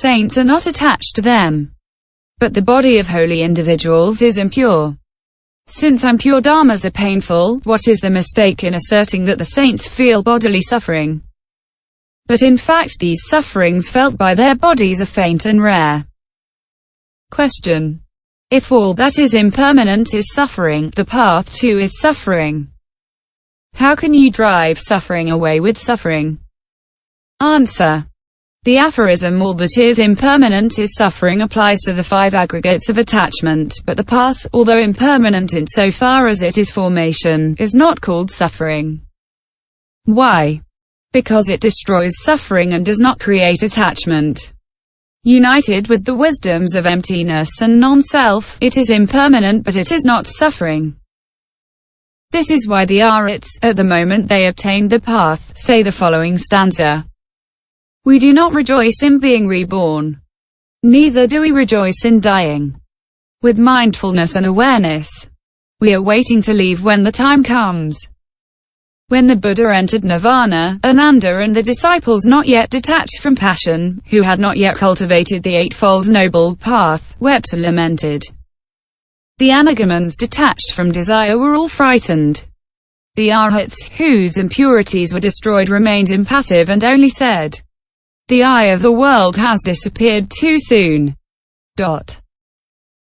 Saints are not attached to them. But the body of holy individuals is impure. Since impure dharmas are painful, what is the mistake in asserting that the saints feel bodily suffering? But in fact these sufferings felt by their bodies are faint and rare. Question. If all that is impermanent is suffering, the path too is suffering. How can you drive suffering away with suffering? Answer. The aphorism all that is impermanent is suffering applies to the 5 aggregates of attachment, but the path, although impermanent insofar as it is formation, is not called suffering. Why? Because it destroys suffering and does not create attachment. United with the wisdoms of emptiness and non-self, it is impermanent but it is not suffering. This is why the Arhats, at the moment they obtained the path, say the following stanza. We do not rejoice in being reborn. Neither do we rejoice in dying. With mindfulness and awareness, we are waiting to leave when the time comes. When the Buddha entered Nirvana, Ananda and the disciples not yet detached from passion, who had not yet cultivated the Eightfold Noble Path, wept and lamented. The Anagamans detached from desire were all frightened. The Arhats, whose impurities were destroyed, remained impassive and only said, "The eye of the world has disappeared too soon."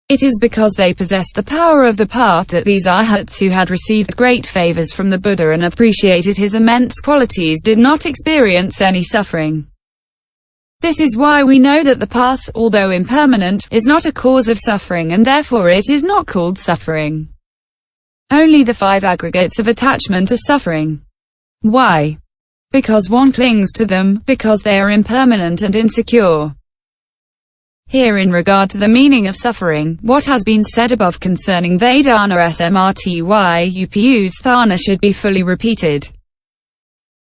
It is because they possessed the power of the path that these Arhats, who had received great favors from the Buddha and appreciated his immense qualities, did not experience any suffering. This is why we know that the path, although impermanent, is not a cause of suffering and therefore it is not called suffering. Only the 5 aggregates of attachment are suffering. Why? Because one clings to them, because they are impermanent and insecure. Here in regard to the meaning of suffering, what has been said above concerning Vedana Smrtyupus Thana should be fully repeated.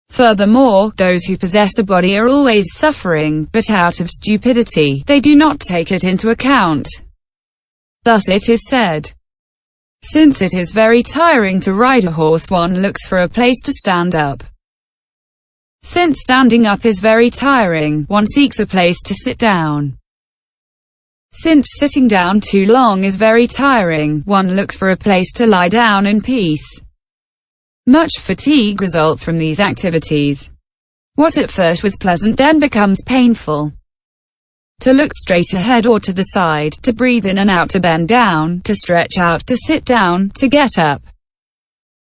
Furthermore, those who possess a body are always suffering, but out of stupidity, they do not take it into account. Thus it is said, since it is very tiring to ride a horse, one looks for a place to stand up. Since standing up is very tiring, one seeks a place to sit down. Since sitting down too long is very tiring, one looks for a place to lie down in peace. Much fatigue results from these activities. What at first was pleasant then becomes painful. To look straight ahead or to the side, to breathe in and out, to bend down, to stretch out, to sit down, to get up,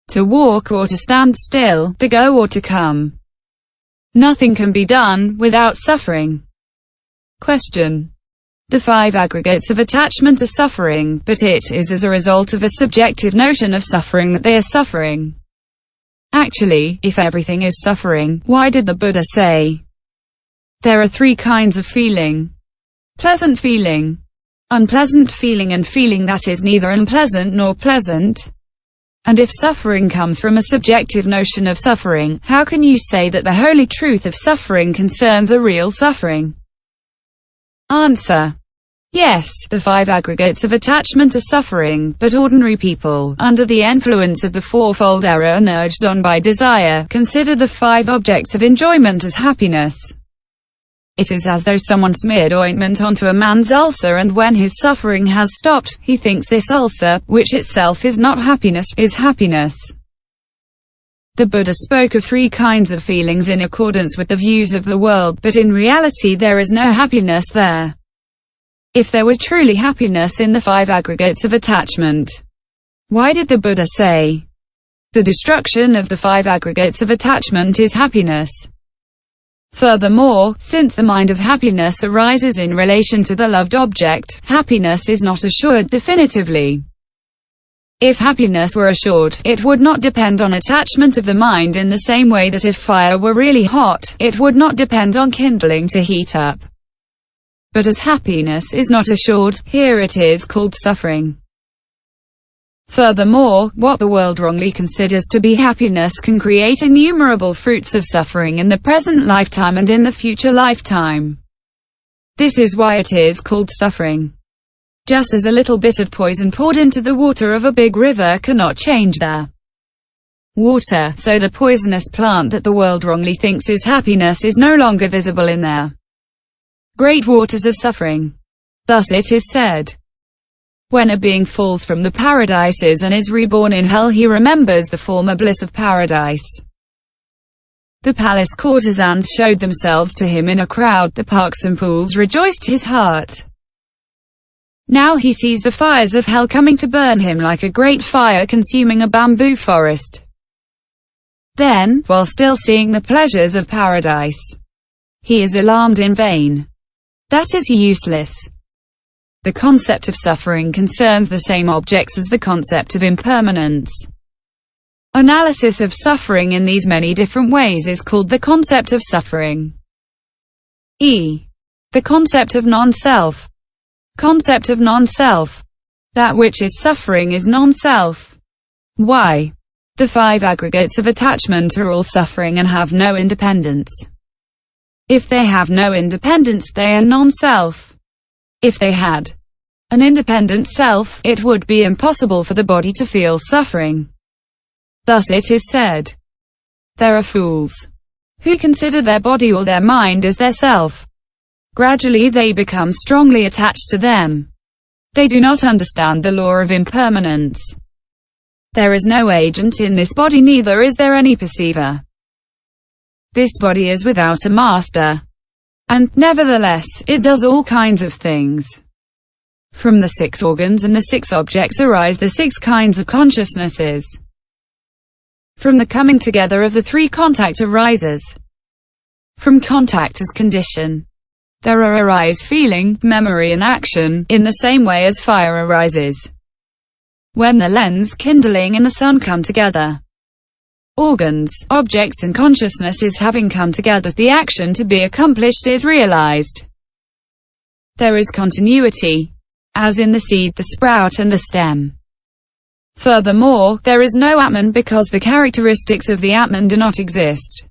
to walk or to stand still, to go or to come. Nothing can be done without suffering. Question. The 5 aggregates of attachment are suffering, but it is as a result of a subjective notion of suffering that they are suffering. Actually, if everything is suffering, why did the Buddha say, there are 3 kinds of feeling? Pleasant feeling, unpleasant feeling, and feeling that is neither unpleasant nor pleasant. And if suffering comes from a subjective notion of suffering, how can you say that the holy truth of suffering concerns a real suffering? Answer. Yes, the 5 aggregates of attachment are suffering, but ordinary people, under the influence of the fourfold error and urged on by desire, consider the 5 objects of enjoyment as happiness. It is as though someone smeared ointment onto a man's ulcer, and when his suffering has stopped, he thinks this ulcer, which itself is not happiness, is happiness. The Buddha spoke of 3 kinds of feelings in accordance with the views of the world, but in reality there is no happiness there. If there was truly happiness in the 5 aggregates of attachment, why did the Buddha say, the destruction of the 5 aggregates of attachment is happiness? Furthermore, since the mind of happiness arises in relation to the loved object, happiness is not assured definitively. If happiness were assured, it would not depend on attachment of the mind in the same way that if fire were really hot, it would not depend on kindling to heat up. But as happiness is not assured, here it is called suffering. Furthermore, what the world wrongly considers to be happiness can create innumerable fruits of suffering in the present lifetime and in the future lifetime. This is why it is called suffering. Just as a little bit of poison poured into the water of a big river cannot change the water, so the poisonous plant that the world wrongly thinks is happiness is no longer visible in there. great waters of suffering. Thus it is said, when a being falls from the paradises and is reborn in hell, he remembers the former bliss of paradise. The palace courtesans showed themselves to him in a crowd, the parks and pools rejoiced his heart. Now he sees the fires of hell coming to burn him like a great fire consuming a bamboo forest. Then, while still seeing the pleasures of paradise, he is alarmed in vain. That is useless. The concept of suffering concerns the same objects as the concept of impermanence. Analysis of suffering in these many different ways is called the concept of suffering. E. The concept of non-self. Concept of non-self. That which is suffering is non-self. Y. The 5 aggregates of attachment are all suffering and have no independence. If they have no independence, they are non-self. If they had an independent self, it would be impossible for the body to feel suffering. Thus it is said, there are fools who consider their body or their mind as their self. Gradually they become strongly attached to them. They do not understand the law of impermanence. There is no agent in this body, neither is there any perceiver. This body is without a master, and, nevertheless, it does all kinds of things. From the 6 organs and the 6 objects arise the 6 kinds of consciousnesses. From the coming together of the 3 contact arises. From contact as condition, there arise feeling, memory and action, in the same way as fire arises. When the lens, kindling and the sun come together, organs, objects and consciousnesses having come together, the action to be accomplished is realized. There is continuity, as in the seed, the sprout and the stem. Furthermore, there is no Atman because the characteristics of the Atman do not exist.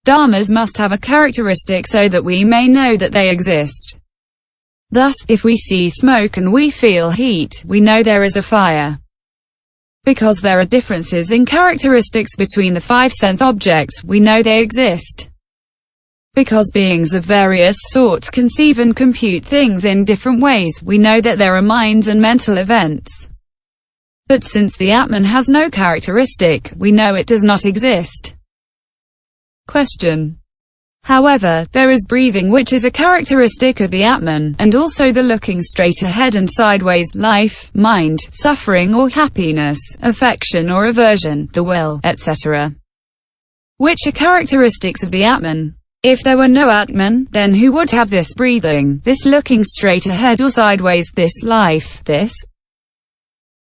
Dharmas must have a characteristic so that we may know that they exist. Thus, if we see smoke and we feel heat, we know there is a fire. Because there are differences in characteristics between the 5 sense objects, we know they exist. Because beings of various sorts conceive and compute things in different ways, we know that there are minds and mental events. But since the Atman has no characteristic, we know it does not exist. Question. However, there is breathing which is a characteristic of the Atman, and also the looking straight ahead and sideways, life, mind, suffering or happiness, affection or aversion, the will, etc. Which are characteristics of the Atman. If there were no Atman, then who would have this breathing, this looking straight ahead or sideways, this life, this